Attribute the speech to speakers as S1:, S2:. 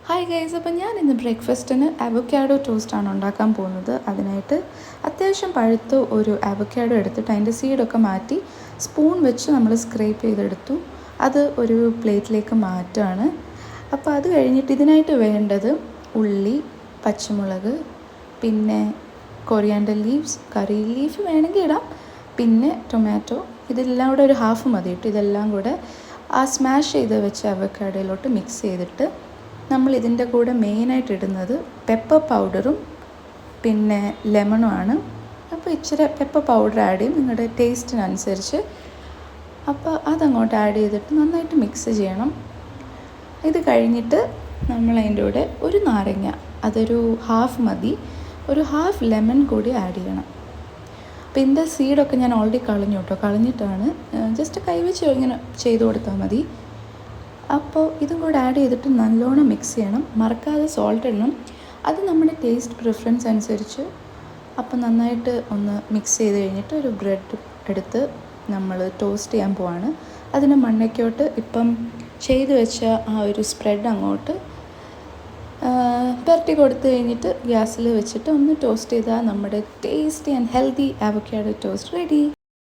S1: Hi guys, അപ്പോൾ ഞാൻ ഇന്ന് ബ്രേക്ക്ഫാസ്റ്റിന് അവോക്കാഡോ ടോസ്റ്റാണ് ഉണ്ടാക്കാൻ പോകുന്നത്. അതിനായിട്ട് അത്യാവശ്യം പഴുത്ത ഒരു അവോക്കാഡോ എടുത്തിട്ട് അതിൻ്റെ സീഡൊക്കെ മാറ്റി സ്പൂൺ വെച്ച് നമ്മൾ സ്ക്രേപ്പ് ചെയ്തെടുത്തു. അത് ഒരു പ്ലേറ്റിലേക്ക് മാറ്റുകയാണ്. അപ്പോൾ അത് കഴിഞ്ഞിട്ട് ഇതിനായിട്ട് വേണ്ടത് ഉള്ളി, പച്ചമുളക്, പിന്നെ കൊറിയാണ്ടർ ലീവ്സ്, കറി ലീഫ് വേണമെങ്കിൽ ഇടാം, പിന്നെ ടൊമാറ്റോ. ഇതെല്ലാം കൂടെ ഒരു ഹാഫ് മതി കേട്ടോ. ഇതെല്ലാം കൂടെ ആ സ്മാഷ് ചെയ്ത് വെച്ച അവോക്കാഡോയിലോട്ട് മിക്സ് ചെയ്തിട്ട് നമ്മൾ ഇതിൻ്റെ കൂടെ മെയിനായിട്ട് ഇടുന്നത് പെപ്പർ പൗഡറും പിന്നെ ലെമണുമാണ്. അപ്പോൾ ഇച്ചിരി പെപ്പർ പൗഡർ ആഡ് ചെയ്യും നിങ്ങളുടെ ടേസ്റ്റിനനുസരിച്ച്. അപ്പോൾ അതങ്ങോട്ട് ആഡ് ചെയ്തിട്ട് നന്നായിട്ട് മിക്സ് ചെയ്യണം. ഇത് കഴിഞ്ഞിട്ട് നമ്മൾ അതിൻ്റെ കൂടെ ഒരു നാരങ്ങ, അതൊരു ഹാഫ് മതി, ഒരു ഹാഫ് ലെമൺ കൂടി ആഡ് ചെയ്യണം. അപ്പോൾ ഇതിൻ്റെ സീഡൊക്കെ ഞാൻ ഓൾറെഡി കളഞ്ഞു കേട്ടോ. കളഞ്ഞിട്ടാണ് ജസ്റ്റ് കൈവച്ച് ഇങ്ങനെ ചെയ്ത് കൊടുത്താൽ മതി. അപ്പോൾ ഇതും കൂടെ ആഡ് ചെയ്തിട്ട് നല്ലോണം മിക്സ് ചെയ്യണം. മറക്കാതെ സോൾട്ട് ഇടണം, അത് നമ്മുടെ ടേസ്റ്റ് പ്രിഫറൻസ് അനുസരിച്ച്. അപ്പോൾ നന്നായിട്ട് ഒന്ന് മിക്സ് ചെയ്ത് കഴിഞ്ഞിട്ട് ഒരു ബ്രെഡ് എടുത്ത് നമ്മൾ ടോസ്റ്റ് ചെയ്യാൻ പോവാണ്. അതിന് മണ്ടയ്ക്കോട്ട് ഇപ്പം ചെയ്ത് വെച്ച ആ ഒരു സ്പ്രെഡ് അങ്ങോട്ട് പുരട്ടി കൊടുത്തു കഴിഞ്ഞിട്ട് ഗ്യാസിൽ വെച്ചിട്ട് ഒന്ന് ടോസ്റ്റ് ചെയ്താൽ നമ്മുടെ tasty and healthy avocado toast ready.